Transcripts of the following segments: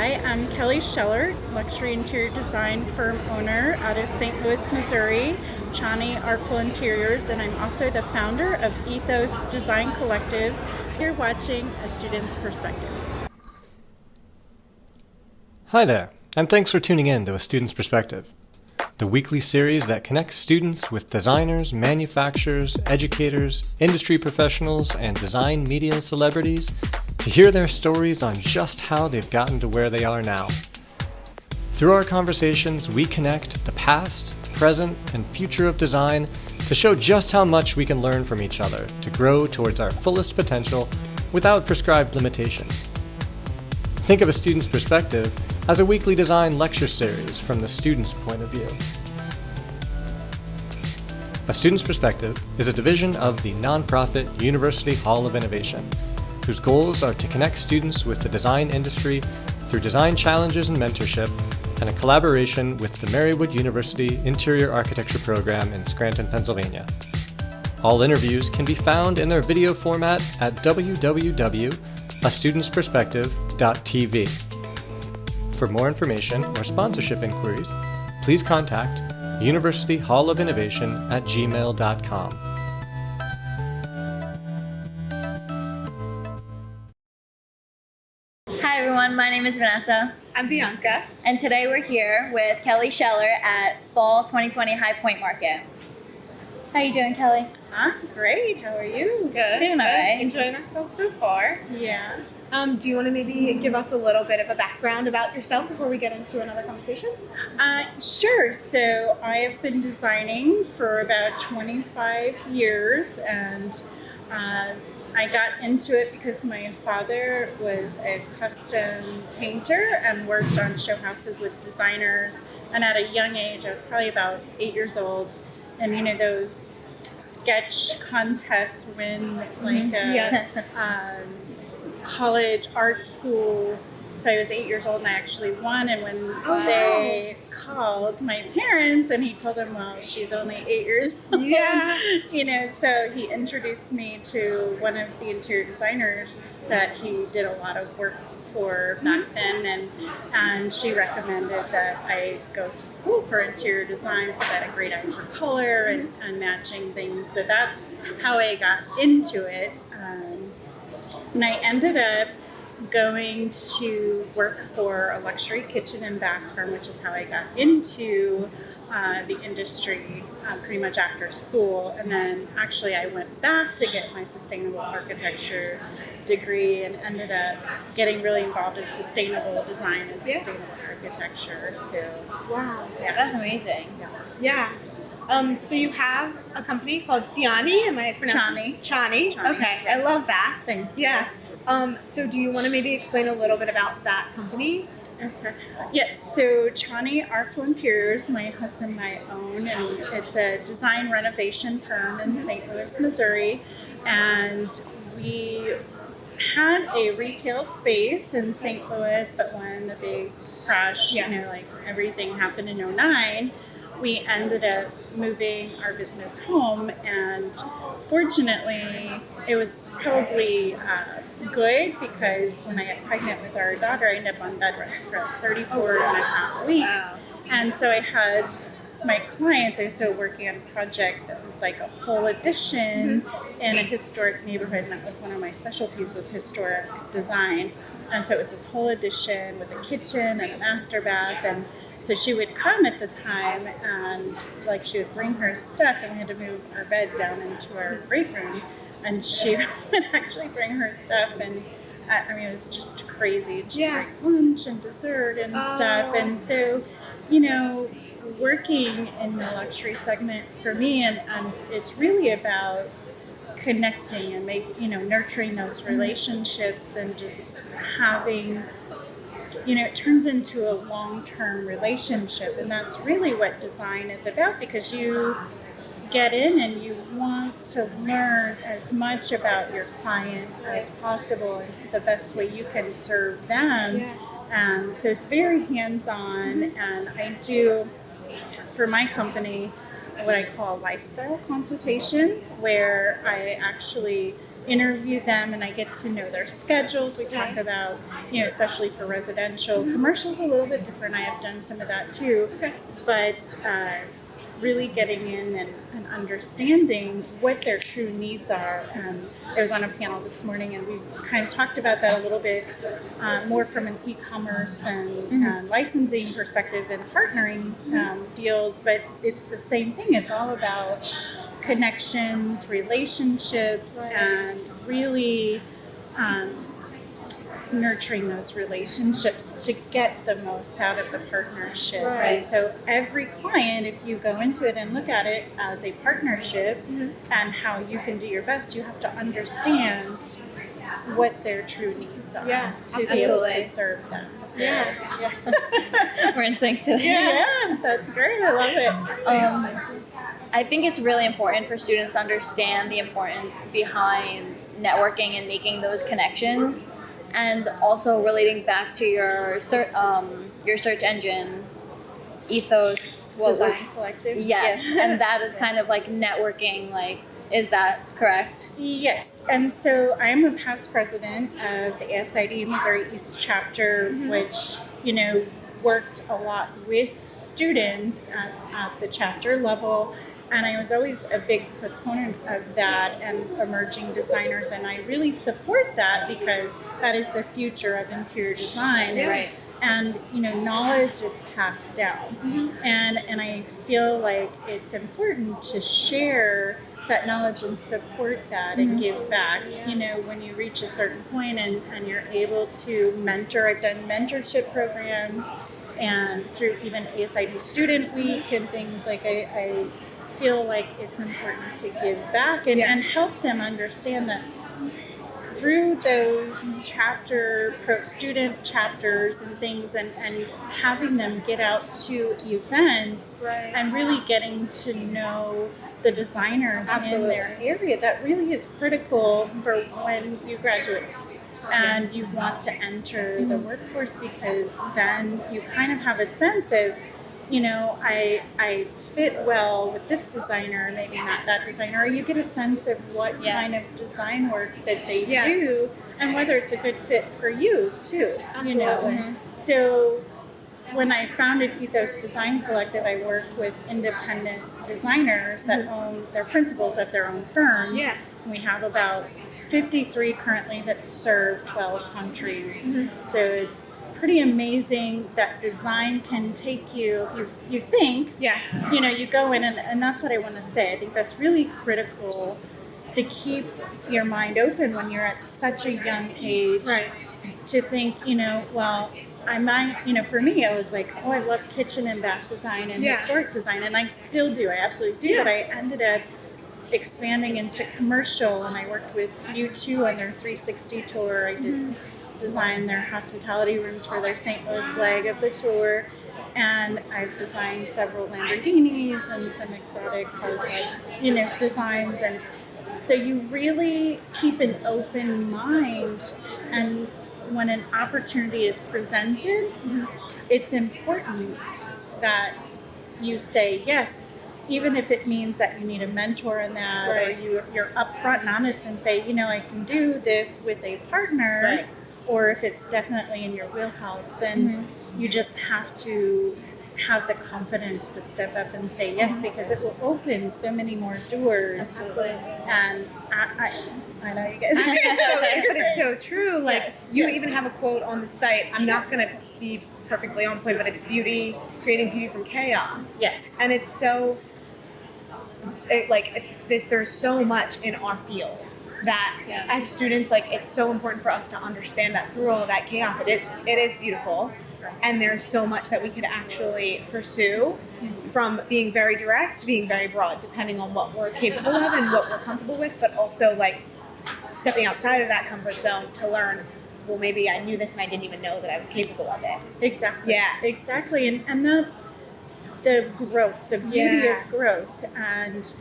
Hi, I'm Kelly Schellert, luxury interior design firm owner out of St. Louis, Missouri, Ceanii Artful Interiors, and I'm also the founder of Ethos Design Collective. You're watching A Student's Perspective. Hi there, and thanks for tuning in to A Student's Perspective, the weekly series that connects students with designers, manufacturers, educators, industry professionals, and design media celebrities to hear their stories on just how they've gotten to where they are now. Through our conversations, we connect the past, present, and future of design to show just how much we can learn from each other to grow towards our fullest potential without prescribed limitations. Think of A Student's Perspective as a weekly design lecture series from the student's point of view. A Student's Perspective is a division of the nonprofit University Hall of Innovation, whose goals are to connect students with the design industry through design challenges and mentorship, and a collaboration with the Marywood University Interior Architecture Program in Scranton, Pennsylvania. All interviews can be found in their video format at www.astudentsperspective.tv. For more information or sponsorship inquiries, please contact University Hall of Innovation at gmail.com. Hi everyone, my name is Vanessa. I'm Bianca. And today we're here with Kelly Schellert at Fall 2020 High Point Market. How are you doing, Kelly? Great, how are you? Good. Doing all right. Enjoying ourselves so far. Yeah. Do you want to maybe give us a little bit of a background about yourself before we get into another conversation? Sure. So I have been designing for about 25 years, and I got into it because my father was a custom painter and worked on show houses with designers. And at a young age, I was probably about 8 years old, and you know those sketch contests win like college art school. So I was 8 years old and I actually won, and when they called my parents and he told them, well, she's only 8 years old, so he introduced me to one of the interior designers that he did a lot of work for back then, and she recommended that I go to school for interior design because I had a great eye for color and matching things. So that's how I got into it. And I ended up going to work for a luxury kitchen and bath firm, which is how I got into the industry pretty much after school. And then actually I went back to get my sustainable architecture degree and ended up getting really involved in sustainable design and sustainable architecture. So Wow. Yeah, that's amazing. Yeah. So you have a company called Ceanii, am I pronouncing? Ceanii. Ceanii. Okay, I love that. Thank you. Yes. So do you want to maybe explain a little bit about that company? Okay. Yes, so Ceanii Artful Interiors, my husband and I own, and it's a design renovation firm in St. Louis, Missouri. And we had a retail space in St. Louis, but when the big crash, everything happened in '09, we ended up moving our business home, and fortunately it was probably good because when I got pregnant with our daughter, I ended up on bed rest for 34 and a half weeks. Wow. And so I had my clients, I was still working on a project that was like a whole addition in a historic neighborhood, and that was one of my specialties, was historic design. And so it was this whole addition with a kitchen and a master bath, and so she would come at the time and she would bring her stuff, and we had to move our bed down into our great room, and she would actually bring her stuff, and it was just crazy. She'd bring lunch and dessert and stuff. And so, working in the luxury segment for me, and it's really about connecting and nurturing those relationships and just having, it turns into a long-term relationship, and that's really what design is about, because you get in and you want to learn as much about your client as possible and the best way you can serve them. So it's very hands-on, and I do, for my company, what I call a lifestyle consultation, where I actually interview them and I get to know their schedules. We talk about, especially for residential. Commercial's a little bit different. I have done some of that too. But really getting in and understanding what their true needs are. I was on a panel this morning and we kind of talked about that a little bit more from an e-commerce and licensing perspective and partnering deals, but it's the same thing. It's all about connections, relationships, and really nurturing those relationships to get the most out of the partnership. Right. So every client, if you go into it and look at it as a partnership and how you can do your best, you have to understand what their true needs are to be able to serve them. So, We're in sync today. Yeah, that's great. I love it. I think it's really important for students to understand the importance behind networking and making those connections. And also relating back to your search engine, Ethos. Design Collective. Yes, and that is kind of like networking. Like, is that correct? Yes, and so I'm a past president of the ASID Missouri East chapter, which worked a lot with students at the chapter level. And I was always a big proponent of that and emerging designers. And I really support that because that is the future of interior design. Right. And, knowledge is passed down. And I feel like it's important to share that knowledge and support that and give back. When you reach a certain point and you're able to mentor, I've done mentorship programs and through even ASID Student Week and things like I feel like it's important to give back and help them understand that through those student chapters and things and having them get out to events and really getting to know the designers in their area, that really is critical for when you graduate and you want to enter the workforce, because then you kind of have a sense of I fit well with this designer, maybe not that designer, or you get a sense of what kind of design work that they do and whether it's a good fit for you too. So when I founded Ethos Design Collective, I work with independent designers that own their principals of their own firms. We have about 53 currently that serve 12 countries. So it's pretty amazing that design can take you think, you go in and that's what I want to say. I think that's really critical to keep your mind open when you're at such a young age to think, well, I might, for me, I was like, I love kitchen and bath design and historic design, and I still do. I absolutely do. But I ended up expanding into commercial, and I worked with U2 on their 360 tour. I did design their hospitality rooms for their St. Louis leg of the tour, and I've designed several Lamborghinis and some exotic designs. And so you really keep an open mind, and when an opportunity is presented, it's important that you say yes, even if it means that you need a mentor in that, or you're upfront and honest and say, I can do this with a partner, or if it's definitely in your wheelhouse, then you just have to have the confidence to step up and say yes, because it will open so many more doors. Absolutely. And I know you guys. But it's so true. Like you even have a quote on the site. I'm not going to be perfectly on point, but it's creating beauty from chaos. Yes. And it's so there's so much in our field that as students, it's so important for us to understand that through all of that chaos, it is beautiful. And there's so much that we could actually pursue, from being very direct to being very broad, depending on what we're capable of and what we're comfortable with, but also stepping outside of that comfort zone to learn, well, maybe I knew this and I didn't even know that I was capable of it. Exactly. Yeah. Exactly. And that's the growth, the beauty of growth. And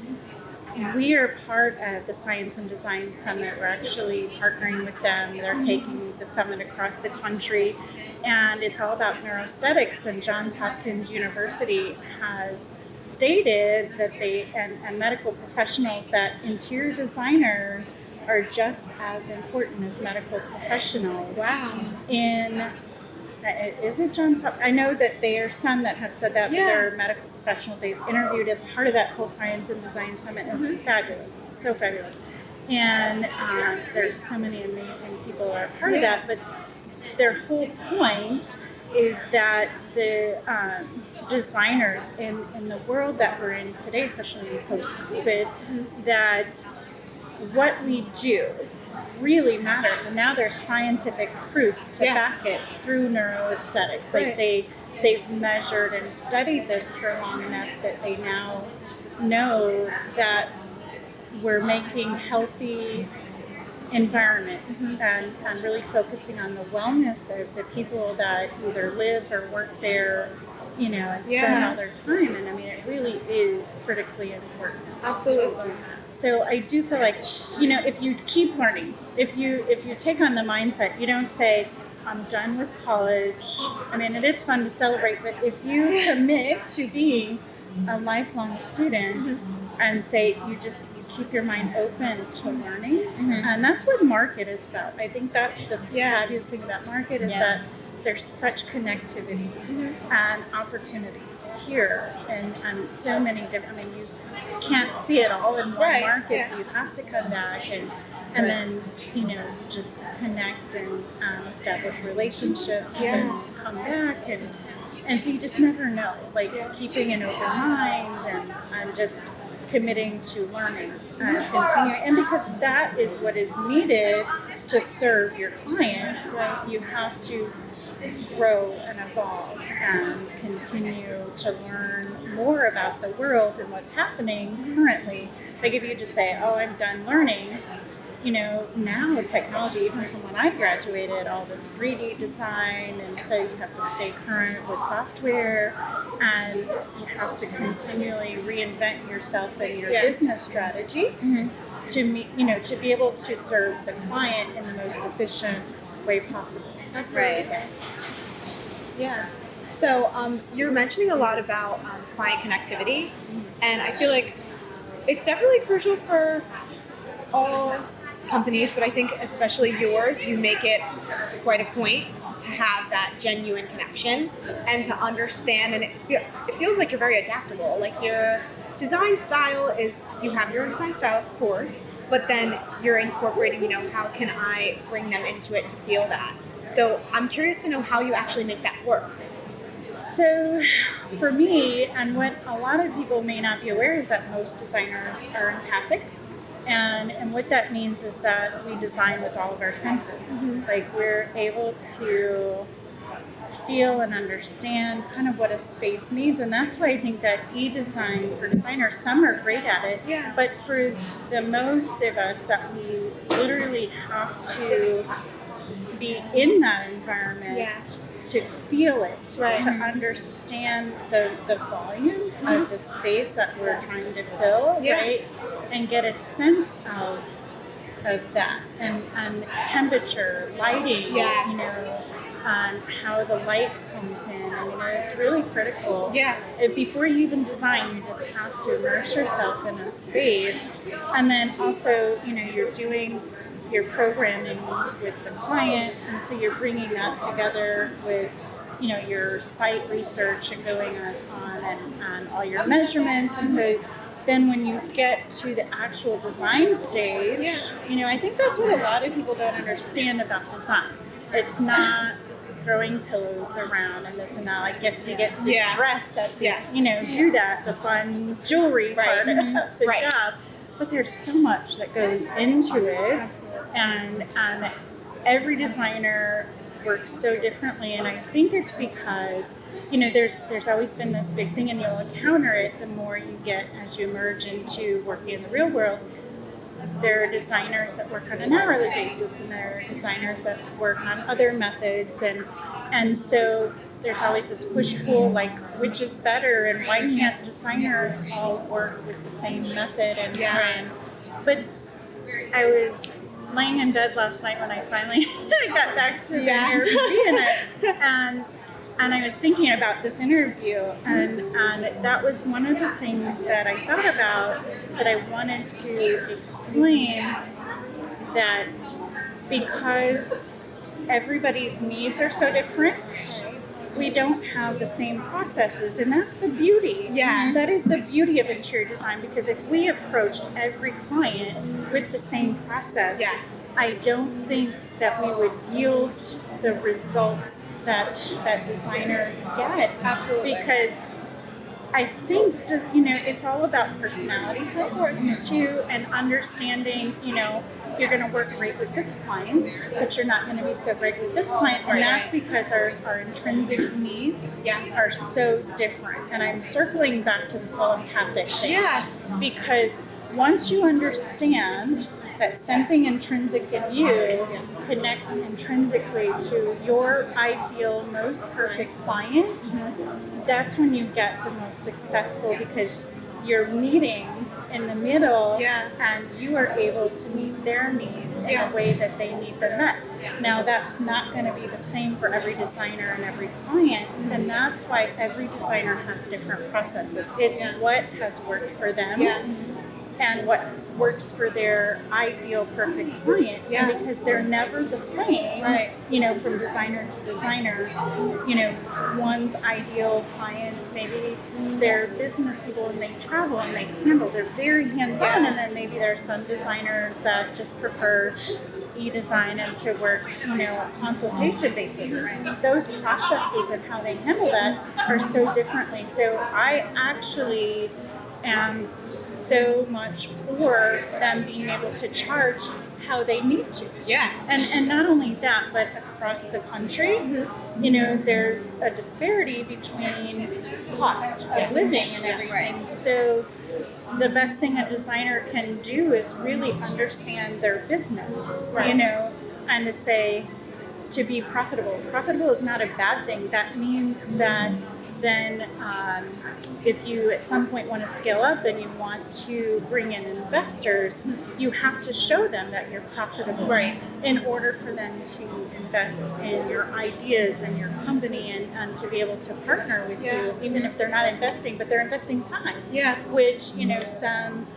we are part of the Science and Design Summit. We're actually partnering with them. They're taking the summit across the country, and it's all about neuroaesthetics. And Johns Hopkins University has stated that and medical professionals, that interior designers are just as important as medical professionals. Wow. Is it Johns Hopkins? I know that there are some that have said that, but they're medical professionals. They've interviewed as part of that whole Science and Design Summit. And it's fabulous. It's so fabulous. And there's so many amazing people that are part of that. But their whole point is that the designers in the world that we're in today, especially post-COVID, that what we do really matters, and now there's scientific proof to back it through neuroaesthetics. Like they've measured and studied this for long enough that they now know that we're making healthy environments and really focusing on the wellness of the people that either live or work there, and spend all their time. And I mean, it really is critically important. Absolutely. So I do feel like, if you keep learning, if you take on the mindset, you don't say, I'm done with college. I mean, it is fun to celebrate, but if you commit to being a lifelong student and say you keep your mind open to learning, and that's what market is about. I think that's the fabulous thing about market is that there's such connectivity and opportunities here, and so many different. I mean, you can't see it all in one market, so you have to come back and then just connect and establish relationships and come back and so you just never know. Like keeping an open mind and just committing to learning and continuing, and because that is what is needed to serve your clients. Like you have to grow and evolve and continue to learn more about the world and what's happening currently. Like if you just say, oh, I'm done learning, now technology, even from when I graduated, all this 3D design, and so you have to stay current with software, and you have to continually reinvent yourself and your business strategy to be able to serve the client in the most efficient way possible. Absolutely. Right. Yeah. So you're mentioning a lot about client connectivity, and I feel like it's definitely crucial for all companies, but I think especially yours, you make it quite a point to have that genuine connection and to understand, and it feels like you're very adaptable. Like your design style is, you have your own design style, of course, but then you're incorporating, how can I bring them into it to feel that? So I'm curious to know how you actually make that work. So for me, and what a lot of people may not be aware is that most designers are empathic. And what that means is that we design with all of our senses. Like we're able to feel and understand kind of what a space needs. And that's why I think that e-design for designers, some are great at it, but for the most of us that we literally have to be in that environment to feel it, to understand the volume of the space that we're trying to fill, right? And get a sense of that and temperature, lighting, and how the light comes in. I mean, it's really critical. Before you even design, you just have to immerse yourself in a space, and then also, you're doing your programming with the client, and so you're bringing that together with your site research and going on all your measurements. And so then when you get to the actual design stage, I think that's what a lot of people don't understand about design. It's not throwing pillows around and this and that. I guess we get to dress up, do that, the fun jewelry part of the job. But there's so much that goes into it, and every designer works so differently. And I think it's because there's always been this big thing, and you'll encounter it the more you get as you merge into working in the real world. There are designers that work on an hourly basis, and there are designers that work on other methods, and so there's always this push-pull, like which is better, and why can't designers all work with the same method? And but I was laying in bed last night when I finally got back to the Airbnb, and I was thinking about this interview, and that was one of the things that I thought about that I wanted to explain that because everybody's needs are so different, we don't have the same processes, and that's the beauty. Yes. That is the beauty of interior design, because if we approached every client with the same process, Yes. I don't think that we would yield the results that designers get. Absolutely. Because I think, it's all about personality types too, and understanding, you're going to work great with this client, but you're not going to be so great with this client. And that's because our intrinsic needs are so different. And I'm circling back to this whole empathic thing. Yeah. Because once you understand that something intrinsic in you connects intrinsically to your ideal, most perfect client, that's when you get the most successful, because you're meeting in the middle and you are able to meet their needs in a way that they need them met. Now, that's not going to be the same for every designer and every client, and that's why every designer has different processes. It's what has worked for them and what works for their ideal perfect client. And because they're never the same, from designer to designer, one's ideal clients, maybe they're business people and they travel and they handle, they're very hands-on, and then maybe there are some designers that just prefer e-design and to work, a consultation basis. Those processes and how they handle that are so differently. So I actually am so much for them being able to charge how they need to. Yeah. And not only that, but across the country, there's a disparity between cost of living and everything. So the best thing a designer can do is really understand their business, and to say, to be profitable. Profitable is not a bad thing. That means that then if you at some point want to scale up and you want to bring in investors, you have to show them that you're profitable in order for them to invest in your ideas and your company and to be able to partner with you, even if they're not investing, but they're investing time, which, some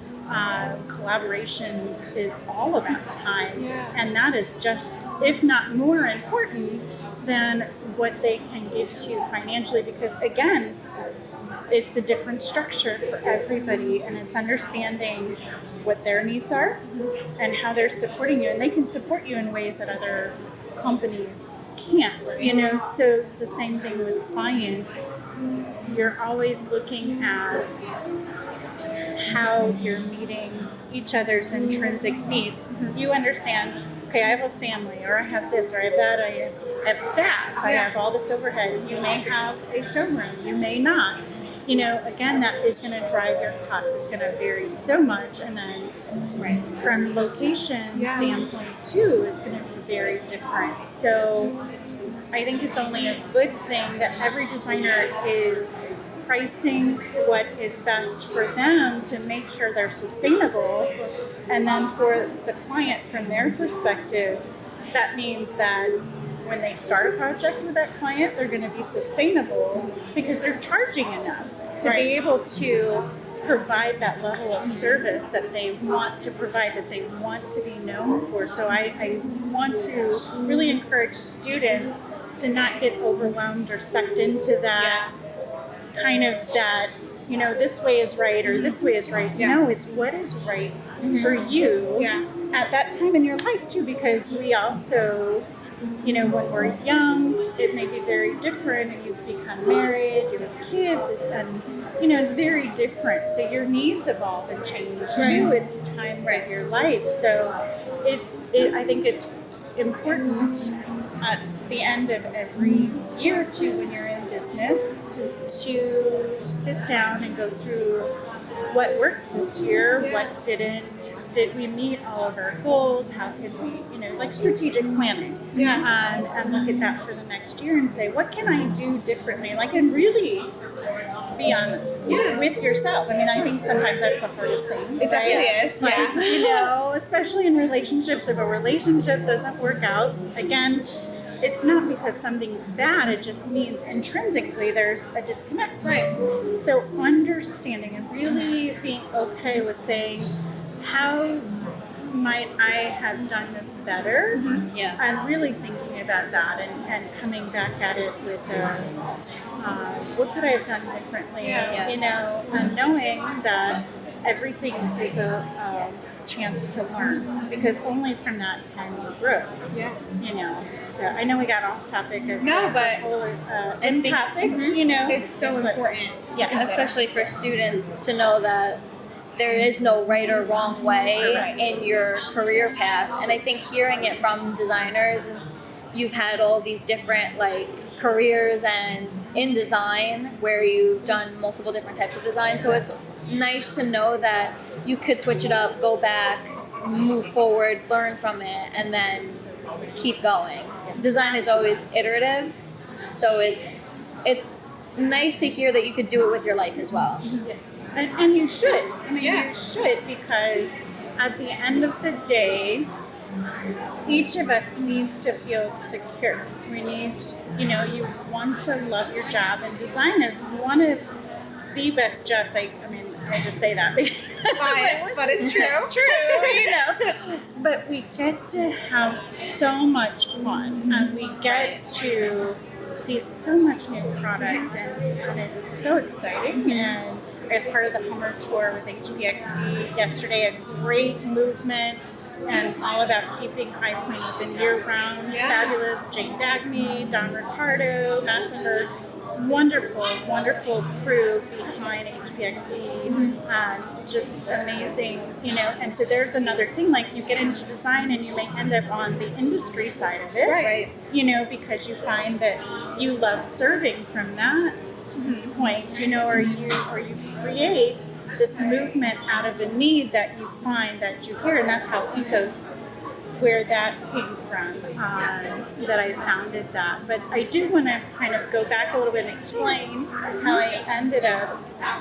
collaborations is all about time, and that is just, if not more important than what they can give to you financially, because again, it's a different structure for everybody, and it's understanding what their needs are and how they're supporting you, and they can support you in ways that other companies can't, so the same thing with clients. You're always looking at how you're meeting each other's intrinsic needs. You understand, okay, I have a family, or I have this, or I have that, I have staff, I have all this overhead. You may have a showroom, you may not. Again, that is going to drive your costs. It's going to vary so much. And then from location standpoint too, it's going to be very different. So I think it's only a good thing that every designer is pricing what is best for them to make sure they're sustainable. And then for the client, from their perspective, that means that when they start a project with that client, they're going to be sustainable because they're charging enough to be able to provide that level of service that they want to provide, that they want to be known for. So I want to really encourage students to not get overwhelmed or sucked into that kind of that, this way is right or this way is right. No, it's what is right for you at that time in your life too, because we also, when we're young, it may be very different, and you become married, you have kids, and it's very different. So your needs evolve and change too at times of your life. So I think it's important at the end of every year or two when you're in business to sit down and go through what worked this year, what didn't, did we meet all of our goals, how can we, like strategic planning, and look at that for the next year and say, what can I do differently, and really be honest with yourself. I think sometimes that's the hardest thing. It definitely is. Especially in relationships. If a relationship doesn't work out, again, it's not because something's bad, it just means intrinsically there's a disconnect. So understanding and really being okay with saying, how might I have done this better? Yeah. And really thinking about that and coming back at it with what could I have done differently? Yes. You know, and knowing that everything is a chance to learn, because only from that can you grow. Yeah. You know, so I know we got off topic of No, the but whole empathic. You know, It's so important. Yes. Especially for students to know that there is no right or wrong way Right. in your career path. And I think hearing it from designers, and you've had all these different like careers and in design where you've done multiple different types of design. So it's nice to know that you could switch it up, go back, move forward, learn from it, and then keep going. Design is always iterative, so it's nice to hear that you could do it with your life as well. Yes, and you should. I mean, you should, because at the end of the day, each of us needs to feel secure. We need, you know, you want to love your job, and design is one of the best jobs. I mean, I just say that because Bias, but it's true. It's true, you know. But we get to have so much fun, and we get to see so much new product, and it's so exciting. And I was part of the Hummer tour with HPXD yesterday, a great movement, and all about keeping High Point open year-round. Fabulous Jane Dagny, Don Ricardo, Massenberg. Wonderful, wonderful crew behind HPXD, just amazing, you know. And so there's another thing, like you get into design and you may end up on the industry side of it, Right. you know, because you find that you love serving from that point, you know, or you create this movement out of a need that you find that you hear, and that's how Ethos, where that came from, that I founded that. But I do want to kind of go back a little bit and explain how I ended up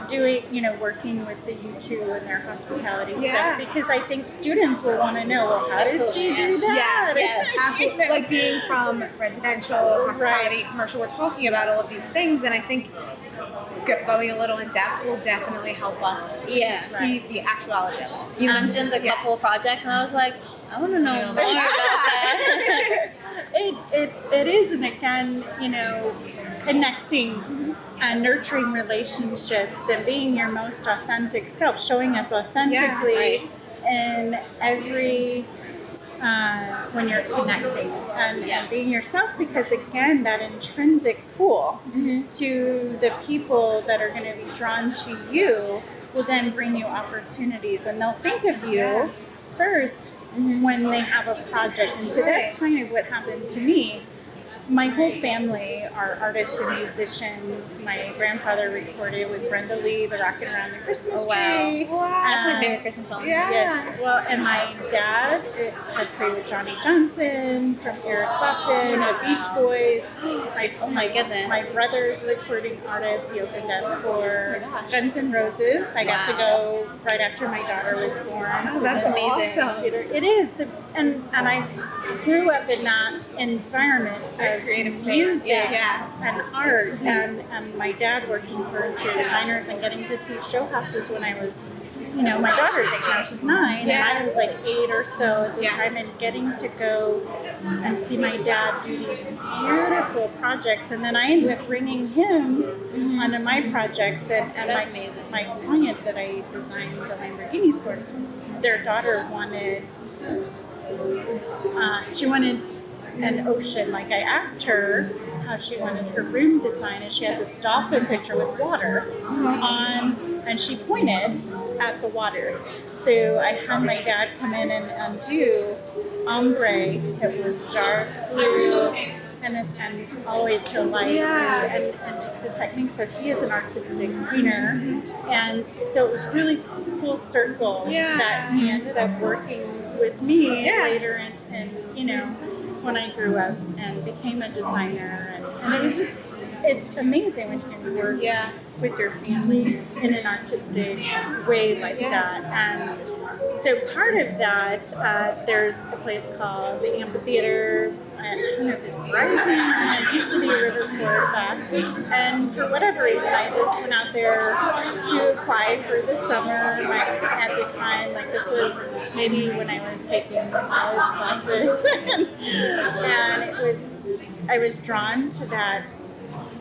doing, you know, working with the U2 and their hospitality stuff, because I think students will want to know, well, how did she do that? Yeah, absolutely. You know? Like being from residential, hospitality, commercial, we're talking about all of these things, and I think going a little in depth will definitely help us see the actuality of it. You mentioned a couple of projects, and I was like, I want to know more about that. It is, and again, you know, connecting and nurturing relationships and being your most authentic self, showing up authentically in every when you're connecting and being yourself, because again, that intrinsic pull to the people that are going to be drawn to you will then bring you opportunities, and they'll think of you first when they have a project. And so that's kind of what happened to me. My whole family are artists and musicians. My grandfather recorded with Brenda Lee, the Rockin' Around the Christmas Tree. Wow. That's my favorite Christmas song. Yes. Well, and my dad has played with Johnny Johnson, from Eric Clapton, the Beach Boys. My goodness. My brother's a recording artist. He opened up for Guns N' Roses. I got to go right after my daughter was born. Oh, that's amazing. Awesome. It is. And I grew up in that environment of creative space. music Yeah. and art, and my dad working for interior designers and getting to see show houses when I was, you know, my daughter's age now, she's 9, and I was like 8 or so at the time, and getting to go and see my dad do these beautiful projects, and then I ended up bringing him onto my projects, and That's amazing. my client that I designed the Lamborghinis for, their daughter wanted an ocean. Like, I asked her how she wanted her room design, and she had this dolphin picture with water on, and she pointed at the water. So I had my dad come in and do ombre, so it was dark blue and always so light blue, and just the technique. So he is an artistic painter, and so it was really full circle that he ended up working with me later, and you know, when I grew up and became a designer, and it was just, it's amazing when you can work with your family in an artistic way like that. And so part of that, there's a place called the Amphitheater I don't know if it's Verizon, and it used to be River Quarterback. And for whatever reason, I just went out there to apply for the summer. At the time, like this was maybe when I was taking college classes, and I was drawn to that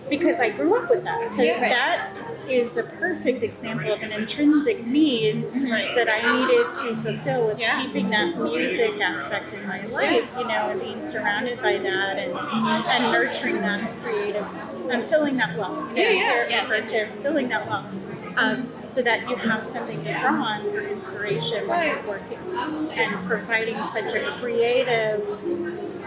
because I grew up with that. So that is a perfect example of an intrinsic need that I needed to fulfill, was keeping that music aspect in my life, and being surrounded by that and nurturing that creative and filling that well. Filling that well. So that you have something to draw on for inspiration when you're working, and providing such a creative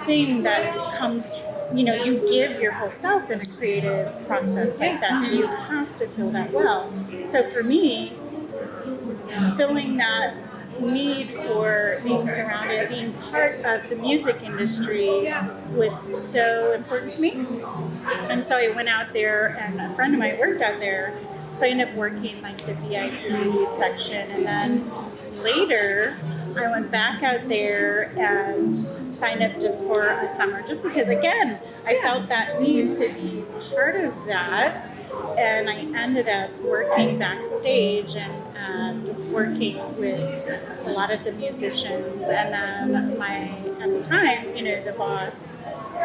thing that comes, you give your whole self in a creative process like that, so you have to feel that well. So for me, filling that need for being surrounded, being part of the music industry was so important to me. And so I went out there, and a friend of mine worked out there, so I ended up working like the VIP section, and then later I went back out there and signed up just for a summer, just because, again, I felt that need to be part of that. And I ended up working backstage and working with a lot of the musicians. And then at the time, the boss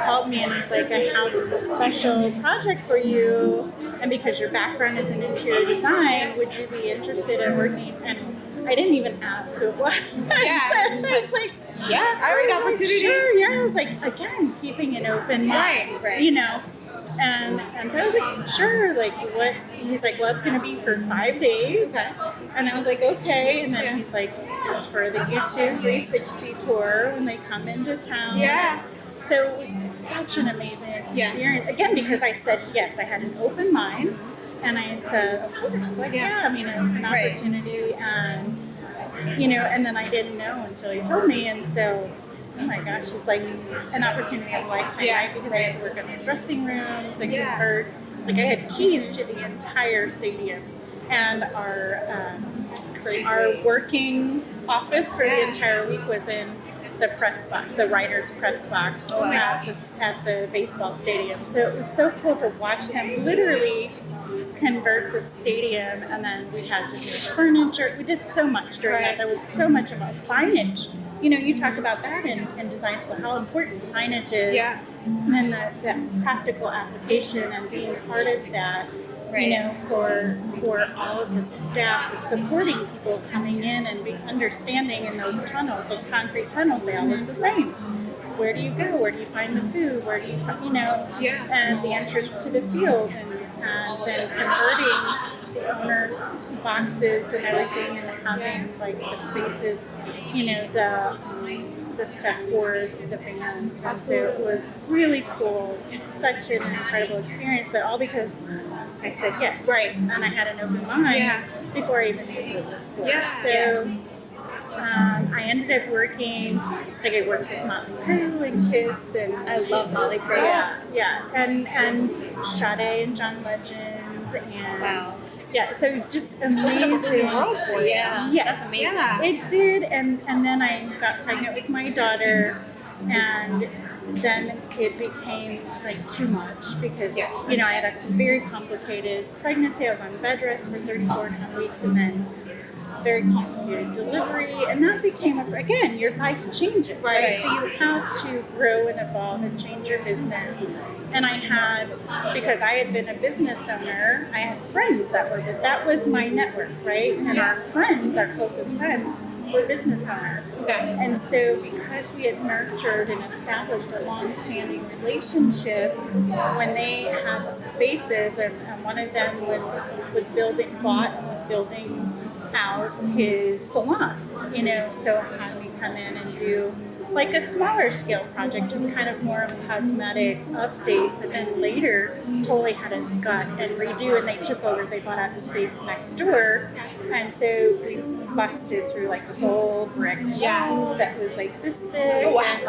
called me and was like, I have a special project for you. And because your background is in interior design, would you be interested in working? And I didn't even ask who it was. Yeah, So I was like, great opportunity. Sure, yeah. I was like, again, keeping an open mind, And so I was like, sure, like what? He's like, well, it's going to be for 5 days. And I was like, okay. And then he's like, it's for the YouTube 360 tour when they come into town. Yeah. So it was such an amazing experience. Again, because I said yes, I had an open mind. And I said, of course, it was an opportunity, and, and then I didn't know until he told me, and so, oh my gosh, it's like an opportunity of a lifetime, right? Because I had to work in the dressing rooms and convert, I had keys to the entire stadium, and our working office for the entire week was in the press box, the writer's press box at the baseball stadium. So it was so cool to watch them literally convert the stadium, and then we had to do furniture. We did so much during that. There was so much about signage. You talk about that in design school, how important signage is, and then the practical application and being part of that. For all of the staff, the supporting people coming in and understanding in those tunnels, those concrete tunnels, they all look the same. Where do you go? Where do you find the food? Where do you find, and the entrance to the field, and then converting the owners' boxes and everything, and having the spaces, the stuff for the bands. And so it was really cool. It was such an incredible experience, but all because I said yes. Right. And I had an open mind before I even knew who it was for. Yeah. So I ended up working, I worked with Motley Crue and Kiss, and I love Motley Crue. And Sade and John Legend, and so it's just amazing. For you. Yes, that's amazing. It did, and then I got pregnant with my daughter, and then it became too much because I had a very complicated pregnancy. I was on bed rest for 34 and a half weeks, and then very complicated delivery, and that became again, your life changes, right? So you have to grow and evolve and change your business. And because I had been a business owner, I had friends that was my network, right? And our friends, our closest friends, were business owners. Okay. And so because we had nurtured and established a long-standing relationship, when they had spaces, and one of them was building out his salon, so had me come in and do a smaller scale project, just kind of more of a cosmetic update, but then later totally had us gut and redo, and they took over, they bought out the space next door, and so we busted through like this old brick wall that was like this thick and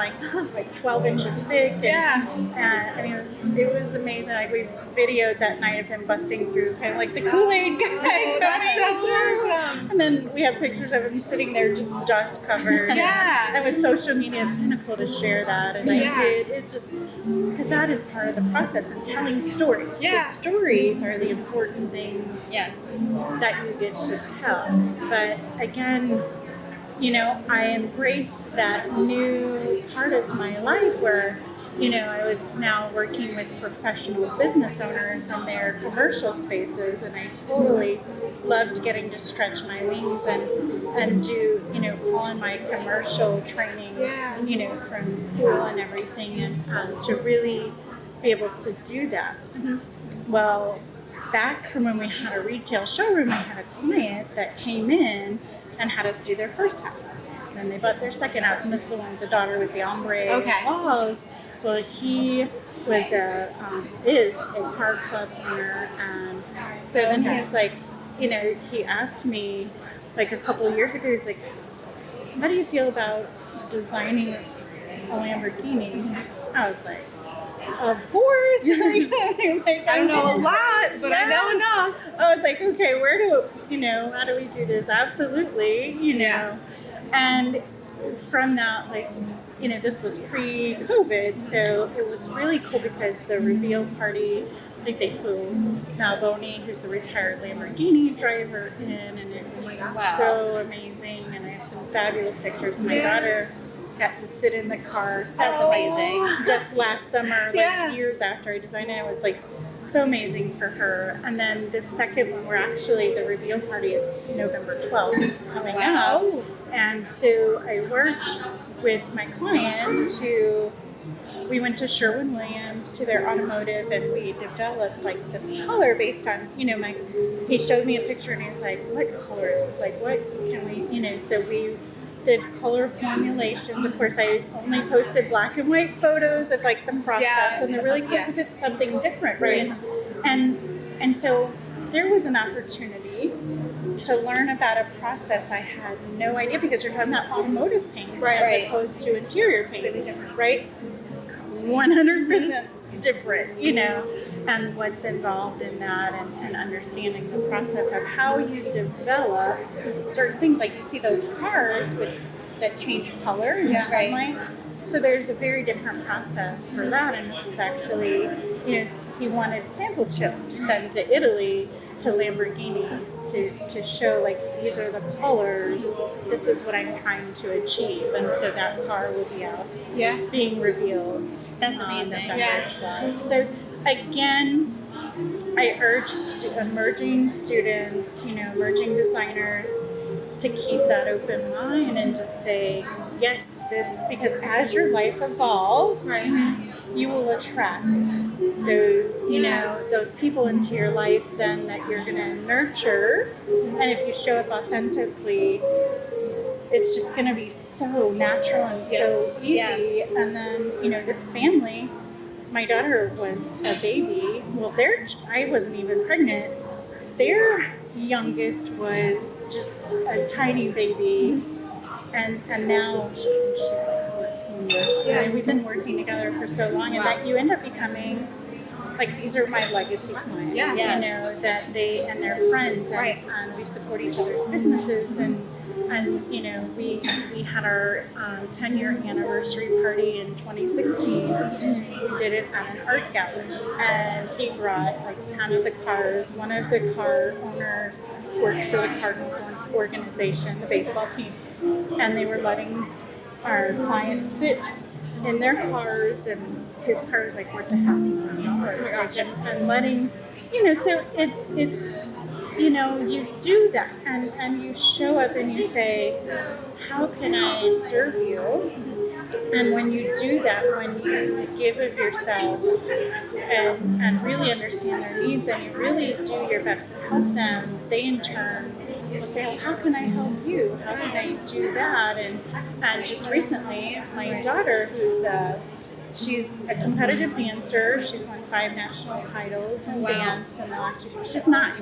like 12 inches thick. And, and I mean, it was amazing. Like we videoed that night of him busting through, kind of like the Kool-Aid guy. That's so awesome. And then we have pictures of him sitting there just dust covered. And with social media, it's kind of cool to share that. And I did. It's just because that is part of the process and telling stories. The stories are the important things that you get to tell. But again, you know, I embraced that new part of my life where, you know, I was now working with professionals, business owners in their commercial spaces, and I totally loved getting to stretch my wings and do, you know, call in my commercial training, you know, from school and everything, and to really be able to do that. Well, back from when we had a retail showroom, I had a client that came in and had us do their first house. And then they bought their second house, and this is the one with the daughter with the ombre walls. Well, he was is a car club owner, and so then he was like, you know, he asked me like a couple of years ago, he's like, how do you feel about designing a Lamborghini? I was like, of course. Like, I don't know a lot, but I know enough. I was like, okay, how do we do this? Absolutely, you know. And from that, like, you know, this was pre-COVID, so it was really cool because the reveal party, like they flew Malboni, who's a retired Lamborghini driver, in, and it was so amazing. And I have some fabulous pictures. My daughter got to sit in the car. That's amazing. Just last summer, like years after I designed it, it was like so amazing for her. And then the second one, where actually the reveal party is November 12th coming up. And so I worked with my client we went to Sherwin-Williams to their automotive, and we developed like this color based on, you know, he showed me a picture and he's like, what colors? I was like, what can we, you know, so we did color formulations. Of course, I only posted black and white photos of like the process, and they're really cool because it's something different, right? And so there was an opportunity to learn about a process I had no idea, because you're talking about automotive paint as opposed to interior paint, really different, right? 100% different, you know, and what's involved in that, and understanding the process of how you develop certain things. Like you see those cars that change color in sunlight. So there's a very different process for that, and this is actually, you know, he wanted sample chips to send to Italy to Lamborghini to show, like, these are the colors, this is what I'm trying to achieve. And so that car will be out being revealed. That's amazing. November 12th. So again, I urge emerging students, you know, emerging designers, to keep that open mind and to say, yes, this, because as your life evolves, you will attract those, you know, those people into your life then that you're going to nurture. And if you show up authentically, it's just going to be so natural and so easy. And then, you know, this family, my daughter was a baby. Well, I wasn't even pregnant. Their youngest was just a tiny baby. And now she's like 14 years old. And we've been working together for so long, and that you end up becoming, like, these are my legacy clients, you know, that they and their friends, and we support each other's businesses, and you know, we had our 10-year anniversary party in 2016. We did it at an art gallery, and he brought like 10 of the cars. One of the car owners worked for the Cardinals organization, the baseball team, and they were letting our clients sit in their cars, and his car was like worth $500,000. Like, and letting, you know, so it's you know, you do that, and you show up and you say, how can I serve you? And when you do that, when you give of yourself and really understand their needs, and you really do your best to help them, they in turn will say, well, how can I help you? How can I do that? And just recently, my daughter, who's she's a competitive dancer. She's won 5 national titles in dance in the last 2 years. She's 9.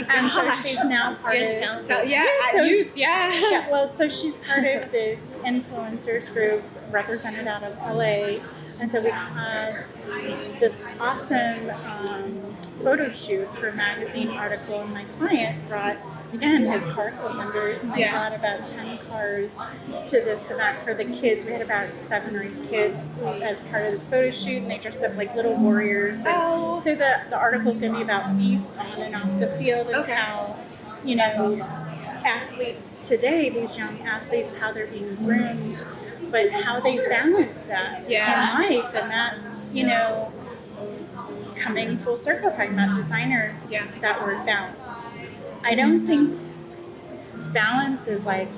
And so she's now part Years of of talent. So, yeah, so- at youth, yeah. well, so she's part of this influencers group represented out of LA. And so we had this awesome photo shoot for a magazine article, and my client brought, again, his car club members, and they brought about 10 cars to this event for the kids. We had about 7 or 8 kids as part of this photo shoot, and they dressed up like little warriors. And so the article is going to be about peace on and off the field, and how, you know, That's awesome. athletes today, these young athletes, how they're being groomed, but how they balance that in life, and that, you know, coming full circle, talking about designers, that word balance. I don't think balance is like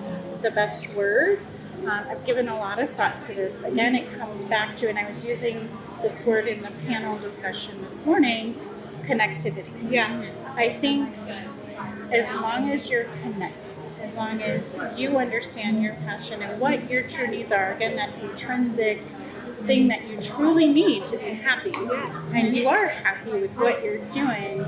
the best word. I've given a lot of thought to this. Again, it comes back to, and I was using this word in the panel discussion this morning, connectivity. Yeah. I think as long as you're connected, as long as you understand your passion and what your true needs are, again, that intrinsic thing that you truly need to be happy, and you are happy with what you're doing,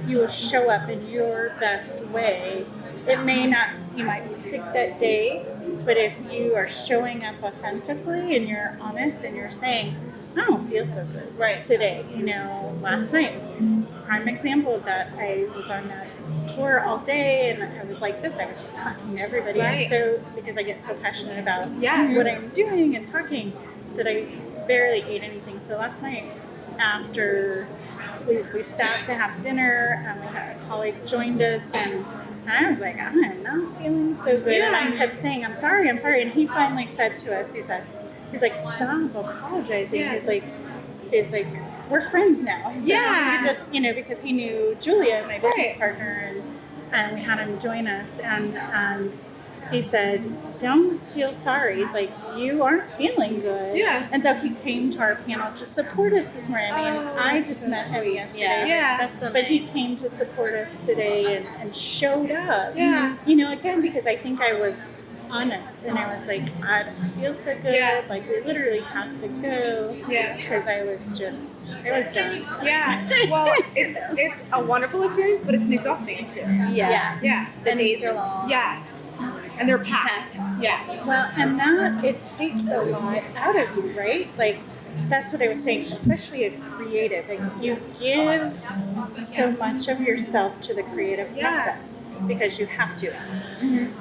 you will show up in your best way. It may not, you might be sick that day, but if you are showing up authentically and you're honest and you're saying, I don't feel so good today. You know, last night was a prime example of that. I was on that tour all day, and I was like this. I was just talking to everybody. And so, because I get so passionate about what I'm doing and talking, that I barely ate anything. So last night, after we stopped to have dinner, we had a colleague joined us, and I was like, I'm not feeling so good. And I kept saying, I'm sorry. And he finally said to us, he's like, stop apologizing. He's like, we're friends now. He's like, we just, you know, because he knew Julia, my business partner, and we had him join us, and he said, don't feel sorry. He's like, you aren't feeling good. Yeah. And so he came to our panel to support us this morning. I mean, I just met him yesterday. Yeah, that's so But nice. he came to support us today and showed up. Yeah. You know, again, because I think I was honest, and I was like, I don't feel so good. Like, we literally have to go. Because I was done. Well, it's a wonderful experience, but it's an exhausting experience. Yeah. The days are long. Yes. And they're packed. Yeah. Well, and that, it takes a lot out of you, right? Like, that's what I was saying, especially a creative. Like, you give so much of yourself to the creative process because you have to.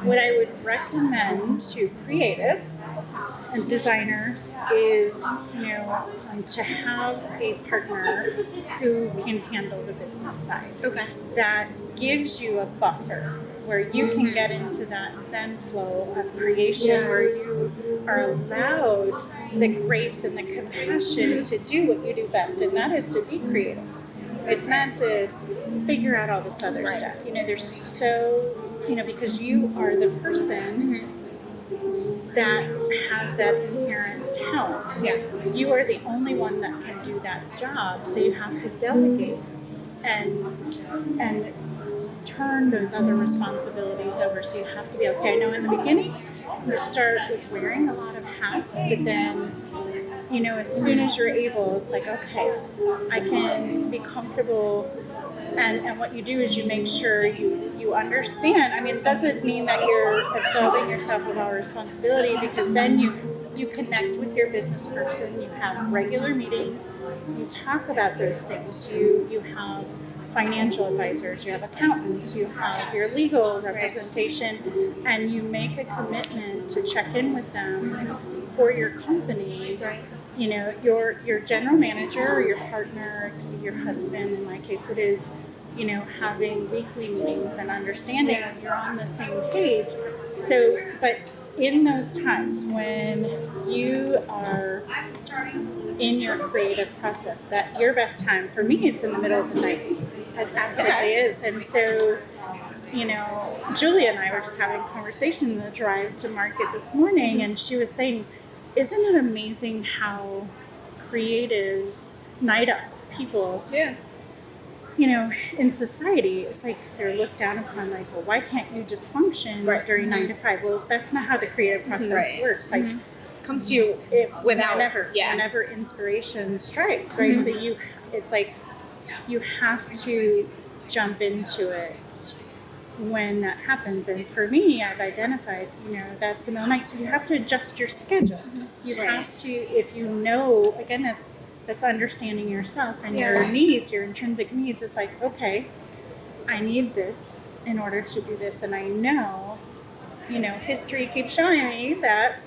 What I would recommend to creatives and designers is, you know, to have a partner who can handle the business side. Okay. That gives you a buffer where you can get into that Zen flow of creation, where you are allowed the grace and the compassion to do what you do best, and that is to be creative. It's not to figure out all this other stuff. You know, there's so, you know, because you are the person that has that inherent talent. You are the only one that can do that job, so you have to delegate and turn those other responsibilities over. So you have to be okay. I know in the beginning you start with wearing a lot of hats, but then, you know, as soon as you're able, it's like, okay, I can be comfortable. And what you do is you make sure you understand. I mean, it doesn't mean that you're absolving yourself of all responsibility, because then you connect with your business person, you have regular meetings, you talk about those things, you have financial advisors, you have accountants, you have your legal representation, and you make a commitment to check in with them for your company. You know, your general manager or your partner, it could be your husband, in my case it is, you know, having weekly meetings and understanding that you're on the same page. So, but in those times when you are in your creative process, that your best time, for me, it's in the middle of the night. It absolutely is. And so, you know, Julia and I were just having a conversation in the drive to market this morning, and she was saying, isn't it amazing how creatives, night owls, people, you know, in society, it's like they're looked down upon, like, well, why can't you just function during 9 to 5? Well, that's not how the creative process works. Like, comes to you without whenever inspiration strikes, right? So it's like you have to jump into it when that happens. And for me, I've identified, that's the middle night. So you have to adjust your schedule. You have to, if again, that's understanding yourself and your needs, your intrinsic needs. It's like, okay, I need this in order to do this. And I know, history keeps showing me that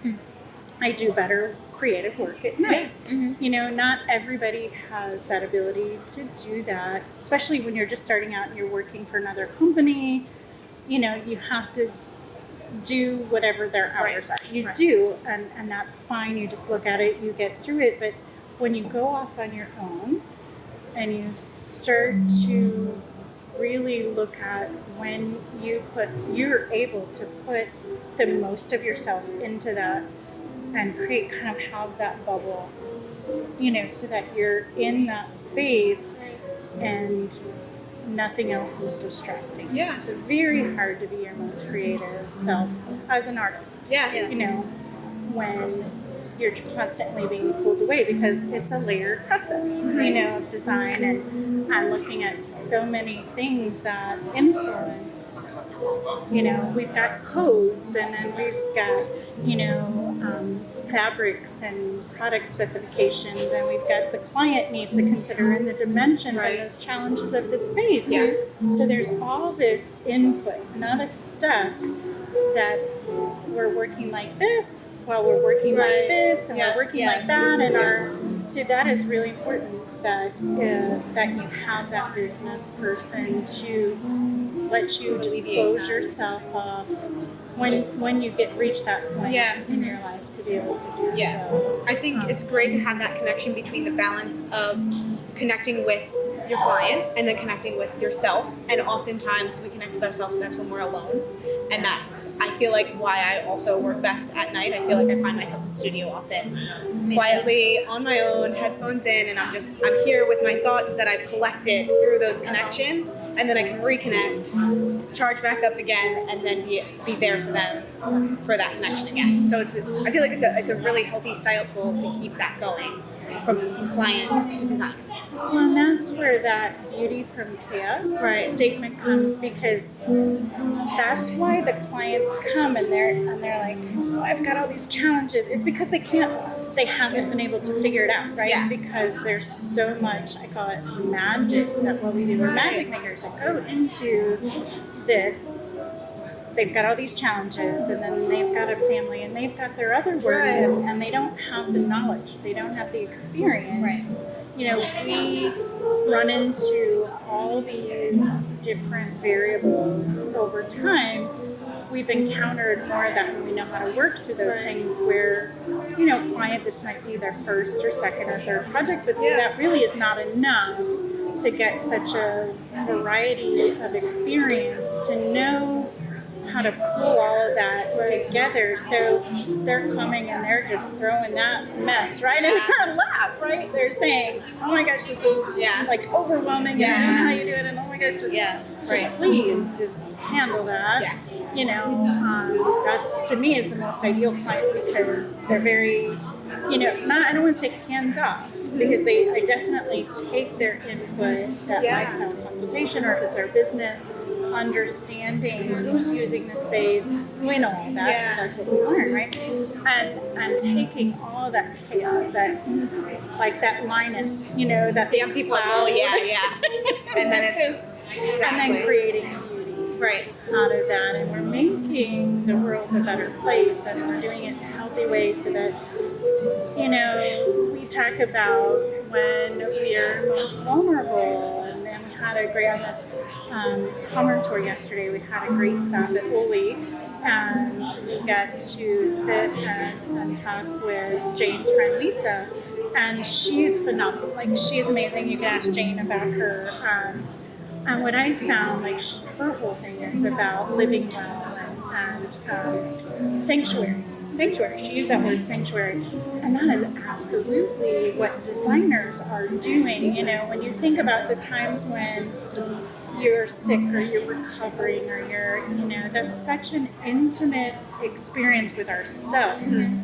I do better creative work at night. Not everybody has that ability to do that, especially when you're just starting out and you're working for another company. You have to do whatever their hours are. You do, and that's fine. You just look at it, you get through it. But when you go off on your own and you start to really look at when you're able to put the most of yourself into that and have that bubble, so that you're in that space and nothing else is distracting. Yeah. It's very hard to be your most creative self as an artist. Yeah. Yes. When you're constantly being pulled away, because it's a layered process, of design and looking at so many things that influence. We've got codes, and then we've got, fabrics and product specifications, and we've got the client needs to consider, and the dimensions and the challenges of the space. Yeah. So there's all this input and all this stuff that we're working like this while we're working like this, and we're working like that, and so that is really important that you have that business person to let you just close yourself off when you reach that point in your life to be able to do so. I think it's great to have that connection between the balance of connecting with your client and then connecting with yourself. And oftentimes we connect with ourselves best when we're alone. And that, I feel like, why I also work best at night. I feel like I find myself in studio often, quietly on my own, headphones in, and I'm here with my thoughts that I've collected through those connections, and then I can reconnect, charge back up again, and then be there for them for that connection again. So I feel like it's a really healthy cycle to keep that going from client to designer. Well, and that's where that beauty from chaos statement comes, because that's why the clients come and they're like, oh, I've got all these challenges. It's because they haven't been able to figure it out, right? Yeah. Because there's so much, I call it magic, that what we do with magic makers that go into this. They've got all these challenges, and then they've got a family, and they've got their other work, and they don't have the knowledge, they don't have the experience. We run into all these different variables over time. We've encountered more of that when we know how to work through those things where, client, this might be their first or second or third project, but that really is not enough to get such a variety of experience to know how to pull all of that together. So they're coming and they're just throwing that mess right in our lap, right? They're saying, oh my gosh, this is like overwhelming, and I don't know how you do it, and oh my gosh, just please just handle that. That's, to me, is the most ideal client, because they're very, I don't want to say hands off, because I definitely take their input, that lifestyle consultation, or if it's our business, understanding who's using the space, we know all that, that's what we learn, right? And I'm taking all that chaos, that Linus, that the empty puzzle, and then it's and then creating beauty out of that, and we're making the world a better place, and we're doing it in a healthy way, so that we talk about when we are most vulnerable. And then we had a great, on this Hummer tour yesterday, we had a great stop at Oli, and we got to sit and talk with Jane's friend Lisa, and she's phenomenal. Like, she's amazing. You can ask Jane about her. And what I found, her whole thing is about living well and sanctuary. She used that word, sanctuary. And that is absolutely what designers are doing. When you think about the times when you're sick or you're recovering or that's such an intimate experience with ourselves.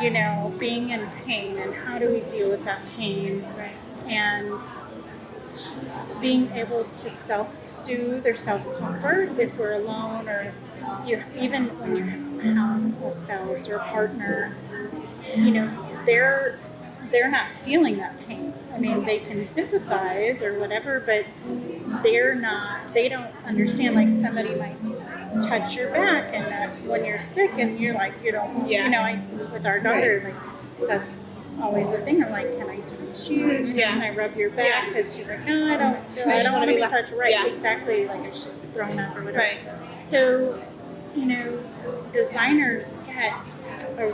you know, being in pain and how do we deal with that pain, and being able to self-soothe or self-comfort if we're alone, or even when you have a spouse or a partner, you know, they're not feeling that pain. I mean, they can sympathize or whatever, but they don't understand. Like, somebody might touch your back, and that when you're sick and you're like, you know, with our daughter, like, that's always a thing. I'm like, can I touch you? Can I rub your back? Because she's like, no, I don't want to be touched. Exactly. Like if she's thrown up or whatever. So, you know, designers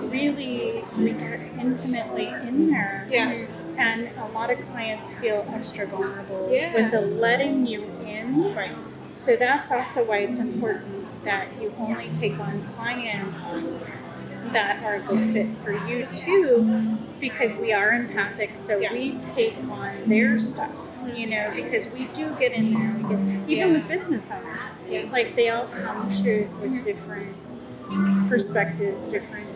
we get intimately in there. And a lot of clients feel extra vulnerable with the letting you in. So that's also why it's important that you only take on clients that are a good fit for you too, because we are empathic, so we take on their stuff, you know, because we do get in there. Even with business owners, like they all come to with different perspectives, different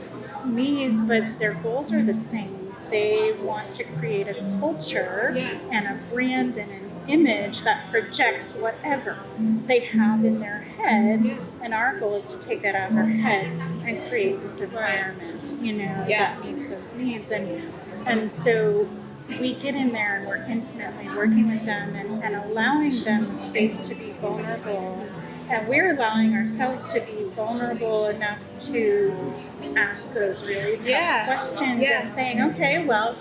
needs, but their goals are the same. They want to create a culture and a brand and an image that projects whatever they have in their head, and our goal is to take that out of their head and create this environment, you know, that meets those needs. And so we get in there and we're intimately working with them and allowing them the space to be vulnerable, and we're allowing ourselves to be vulnerable enough to ask those really tough questions and saying, okay, well,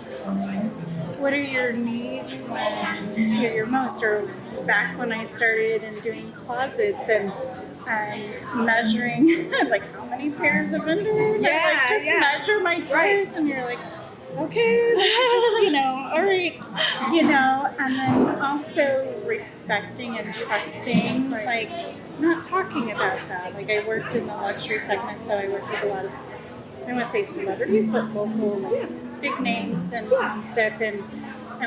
what are your needs when you're most, or back when I started and doing closets and measuring like how many pairs of underwear, like just measure my drawers, and you're like, okay, just, you know, all right, you know, and then also respecting and trusting, like not talking about that. Like I worked in the luxury segment, so I worked with a lot of, I don't want to say celebrities, but local, like, big names and stuff. And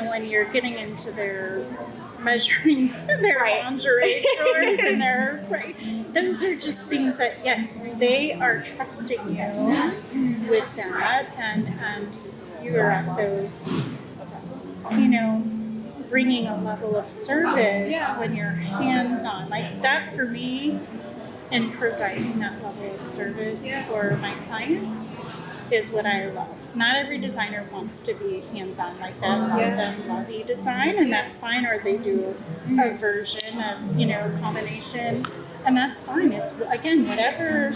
when you're getting into their measuring their lingerie drawers and their those are just things that, yes, they are trusting you with that, and you are also, you know, bringing a level of service when you're hands-on. Like that for me, and providing that level of service for my clients is what I love. Not every designer wants to be hands-on like that. A lot of them love e-design, and that's fine, or they do a version of, you know, combination, and that's fine. It's, again, whatever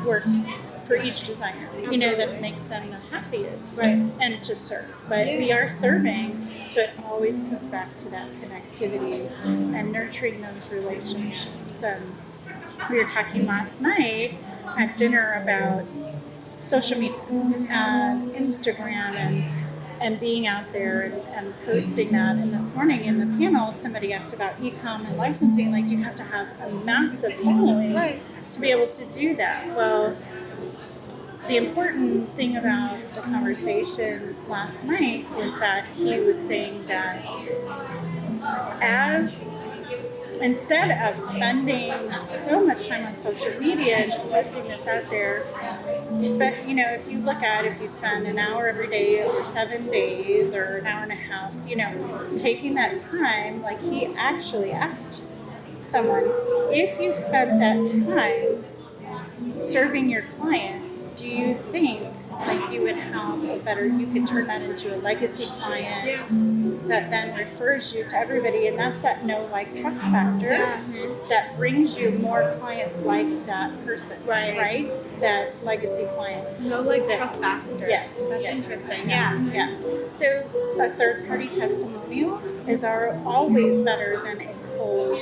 works for each designer, you know, that makes them the happiest, and to serve. But we are serving, so it always comes back to that connectivity and nurturing those relationships. We were talking last night at dinner about social media, Instagram, and being out there and posting that. And this morning in the panel, somebody asked about e-com and licensing. Like, you have to have a massive following to be able to do that. Well, the important thing about the conversation last night was that he was saying that instead of spending so much time on social media and just posting this out there, you know, if you spend an hour every day over 7 days or an hour and a half, you know, taking that time, like he actually asked someone, if you spent that time serving your clients, do you think like you would have you could turn that into a legacy client that then refers you to everybody, and that's that trust factor that brings you more clients like that person, right? That legacy client. Trust factor. Yes. That's interesting. So a third-party testimonial is always better than a cold.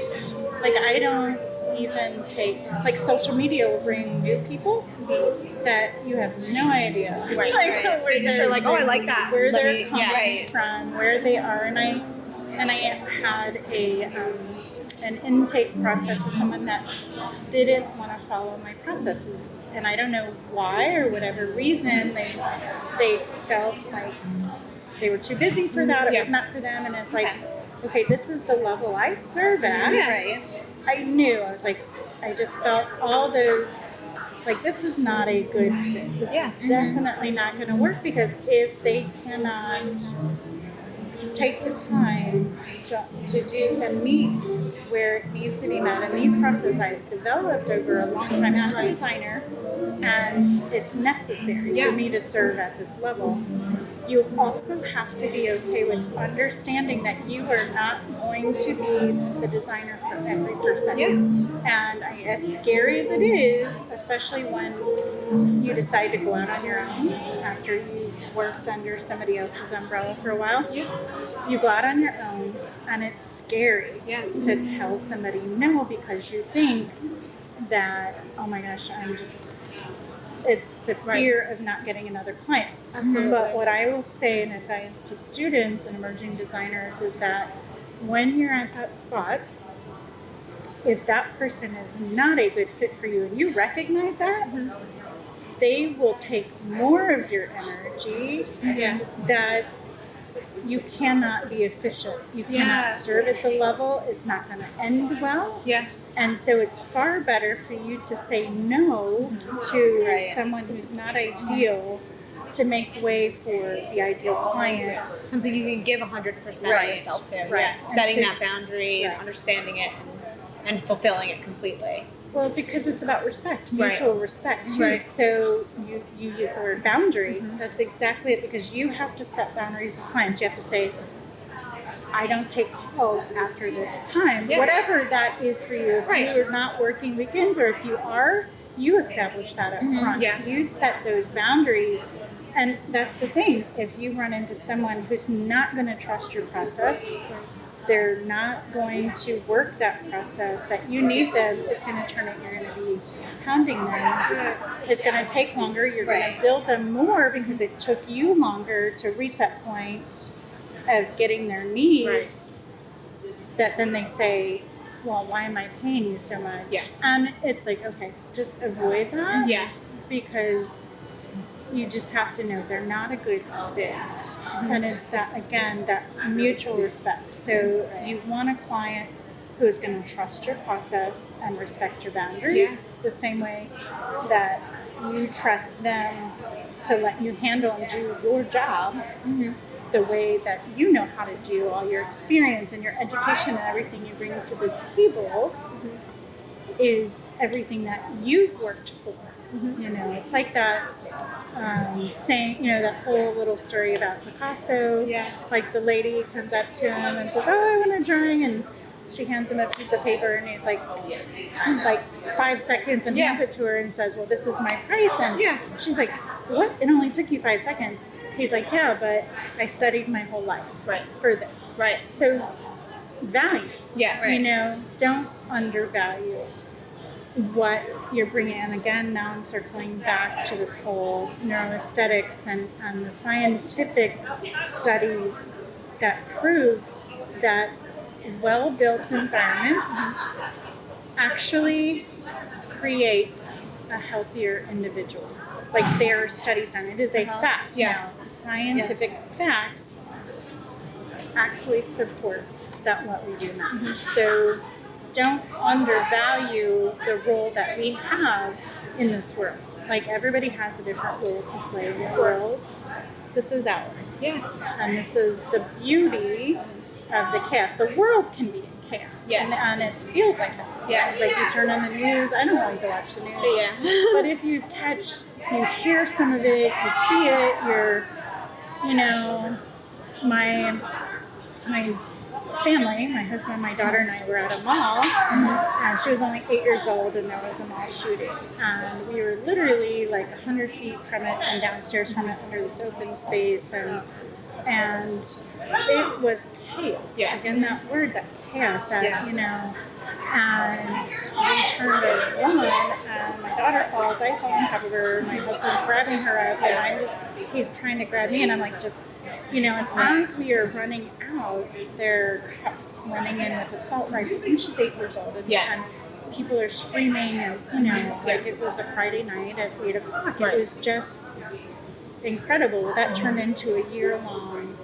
Like, I don't even take, like, social media will bring new people that you have no idea. Where they're like, oh, I like that. Where they're coming from, where they are. And I had an intake process with someone that didn't want to follow my processes. And I don't know why, or whatever reason, they felt like they were too busy for that. It was not for them. And it's like, okay, this is the level I serve at. I knew. I was like, I just felt all those like, this is not a good fit. This is definitely not going to work, because if they cannot take the time to do and meet where it needs to be met, and these processes I've developed over a long time as a designer, and it's necessary for me to serve at this level. You also have to be okay with understanding that you are not going to be the designer for every person. And as scary as it is, especially when you decide to go out on your own after you've worked under somebody else's umbrella for a while, you go out on your own, and it's scary to tell somebody no, because you think that, oh my gosh, it's the fear of not getting another client. Absolutely. But what I will say and advise to students and emerging designers is that when you're at that spot, if that person is not a good fit for you and you recognize that, they will take more of your energy, that you cannot be efficient. You cannot serve at the level. It's not going to end well. And so it's far better for you to say no to someone who's not ideal, to make way for the ideal client. Something you can give 100% of yourself to. Setting that boundary and understanding it and fulfilling it completely. Well, because it's about respect, mutual respect too. So you use the word boundary. That's exactly it, because you have to set boundaries with clients. You have to say, I don't take calls after this time. Whatever that is for you. If you're not working weekends, or if you are, you establish that up front. You set those boundaries. And that's the thing. If you run into someone who's not going to trust your process, they're not going to work that process that you need them, it's going to turn out you're going to be pounding them. It's going to take longer. You're going to build them more because it took you longer to reach that point of getting their needs, that then they say, well, why am I paying you so much? And it's like, okay, just avoid that. Because you just have to know they're not a good fit. And it's that, again, that mutual respect. So you want a client who is going to trust your process and respect your boundaries the same way that you trust them to let you handle and do your job the way that you know how to do. All your experience and your education and everything you bring to the table is everything that you've worked for. You know, it's like that saying, you know, that whole little story about Picasso. Like the lady comes up to him and says, oh, I want a drawing, and she hands him a piece of paper, and he's like 5 seconds, and hands it to her and says, well, this is my price. And she's like, what? It only took you 5 seconds. He's like, yeah, but I studied my whole life for this. So value. You know, don't undervalue what you're bringing. And again, now I'm circling back to this whole neuroaesthetics and the scientific studies that prove that well-built environments actually create a healthier individual. Like, there are studies done. It is a fact now. The scientific facts actually support that what we do matters. So don't undervalue the role that we have in this world. Like, everybody has a different role to play in the world. This is ours. And this is the beauty of the chaos. The world can be in chaos. And it feels like that. It's like you turn on the news. I don't like to watch the news. But if you hear some of it, you see it, my family, my husband, my daughter, and I were at a mall, and she was only 8 years old, and there was a mall shooting, and we were literally like 100 feet from it and downstairs from it under this open space, and it was chaos. Again, that word, that chaos, that and we turned a woman, and my daughter falls, I fall on top of her, my husband's grabbing her up, and he's trying to grab me, and I'm like, and as we are running out, there are cops running in with assault rifles, and she's 8 years old, and people are screaming, and like it was a Friday night at 8 o'clock. It was just incredible. That turned into a year-long,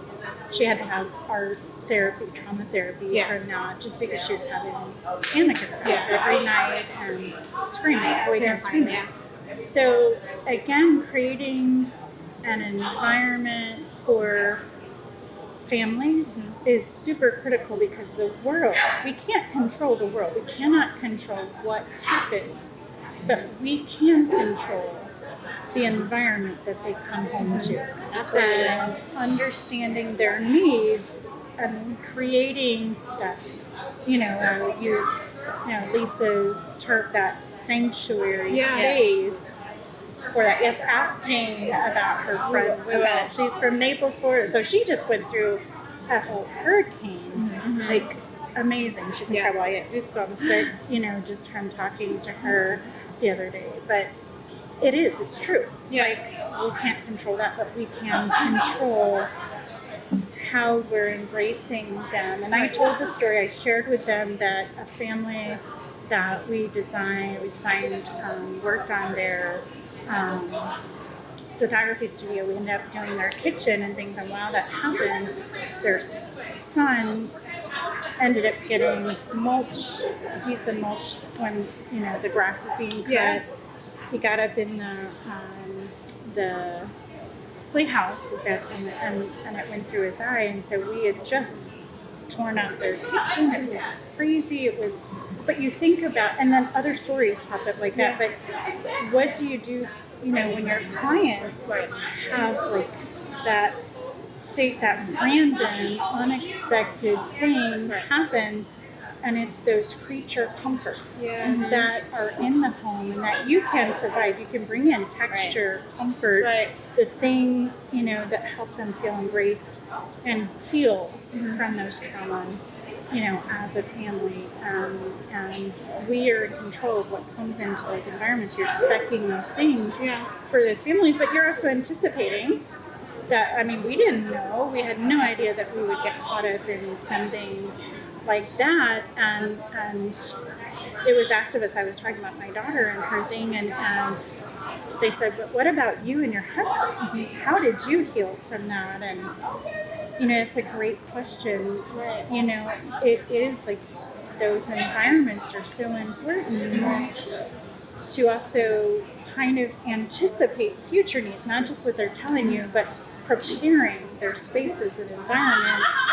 she had to have art therapy, trauma therapy from now, just because she was having panic attacks every night and screaming. So again, creating an environment for families is super critical, because the world, we can't control the world. We cannot control what happens, but we can control the environment that they come home to. Absolutely. And understanding their needs and creating that, I used, Lisa's term, that sanctuary space for that. Yes, ask Jane about her friend Lisa. She's from Naples, Florida. So she just went through a whole hurricane. Like, amazing. She's incredible. I get goosebumps, but, just from talking to her the other day. But it's true. Like, we can't control that, but we can control how we're embracing them. And I told the story, I shared with them that a family that we designed, worked on their photography studio. We ended up doing their kitchen and things, and while that happened, their son ended up getting mulch, a piece of mulch when, the grass was being cut. He got up in the playhouse, his dad, and it went through his eye, and so we had just torn out their kitchen. It was crazy. But you think about, and then other stories pop up like that. But what do you do, when your clients have like that random, unexpected thing happen? And it's those creature comforts that are in the home and that you can provide. You can bring in texture, comfort, the things, that help them feel embraced and heal from those traumas, as a family. And we are in control of what comes into those environments. You're speccing those things for those families, but you're also anticipating that, we didn't know. We had no idea that we would get caught up in something like that, and it was asked of us. I was talking about my daughter and her thing, and they said, but what about you and your husband? How did you heal from that? And it's a great question. It is like those environments are so important to also kind of anticipate future needs, not just what they're telling you, but preparing their spaces and environments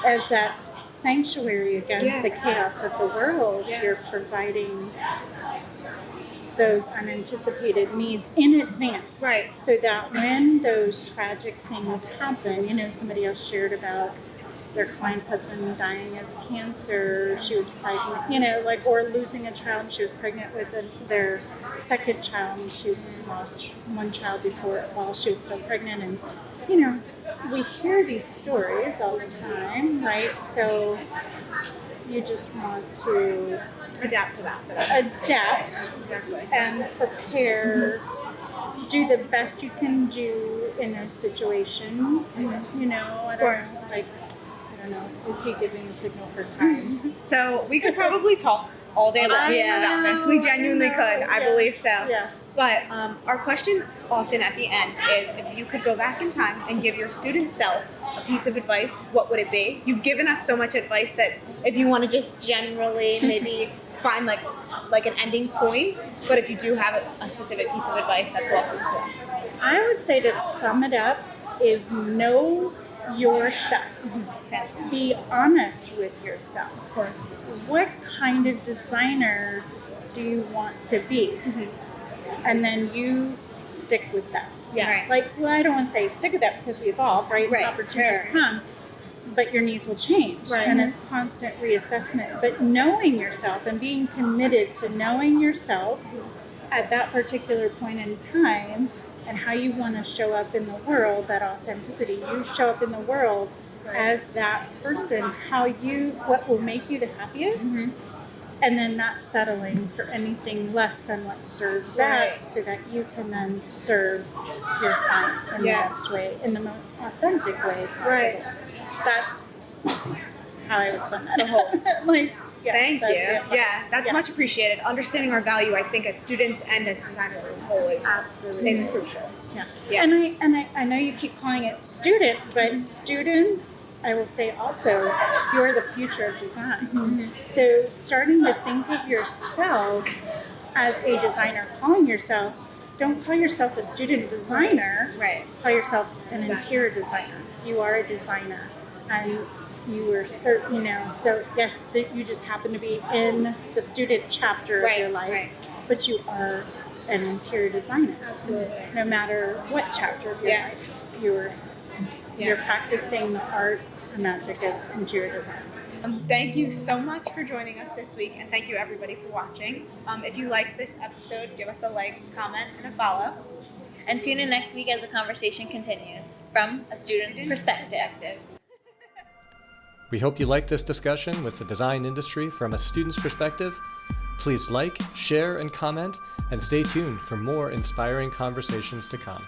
as that sanctuary against the chaos of the world. You're providing those unanticipated needs in advance, so that when those tragic things happen, somebody else shared about their client's husband dying of cancer. She was pregnant, or losing a child. She was pregnant with their second child, and she lost one child while she was still pregnant. And we hear these stories all the time, right? So you just want to adapt to that. Adapt, exactly, and prepare. Do the best you can do in those situations. Of course. I don't know. Is he giving a signal for time? So we could probably talk all day long about this. We genuinely could. I believe so. Yeah. But our question often at the end is, if you could go back in time and give your student self a piece of advice, what would it be? You've given us so much advice that if you want to just generally maybe find like an ending point, but if you do have a specific piece of advice, that's welcome as well. I would say, to sum it up, is know yourself. Be honest with yourself. Of course. What kind of designer do you want to be? And then you stick with that. I don't want to say stick with that, because we evolve, right? Opportunities come, but your needs will change, and it's constant reassessment. But knowing yourself and being committed to knowing yourself at that particular point in time, and how you want to show up in the world, that authenticity. You show up in the world as that person, what will make you the happiest, and then not settling for anything less than what serves that, so that you can then serve your clients in the best way, in the most authentic way possible. That's how I would sum that up. Thank you. That's much appreciated. Understanding our value, I think, as students and as designers as a whole, is absolutely, it's crucial. And I know you keep calling it student, but students, I will say also, you're the future of design. So starting to think of yourself as a designer calling yourself, don't call yourself a student designer. Right. Call yourself an interior designer. You are a designer, and you were certain, so yes, that you just happen to be in the student chapter of your life, but you are an interior designer. Absolutely. No matter what chapter of your life, you're practicing the art and magic of interior design. Thank you so much for joining us this week, and thank you everybody for watching. If you like this episode, give us a like, comment, and a follow. And tune in next week as the conversation continues from a student's perspective. We hope you liked this discussion with the design industry from a student's perspective. Please like, share, and comment, and stay tuned for more inspiring conversations to come.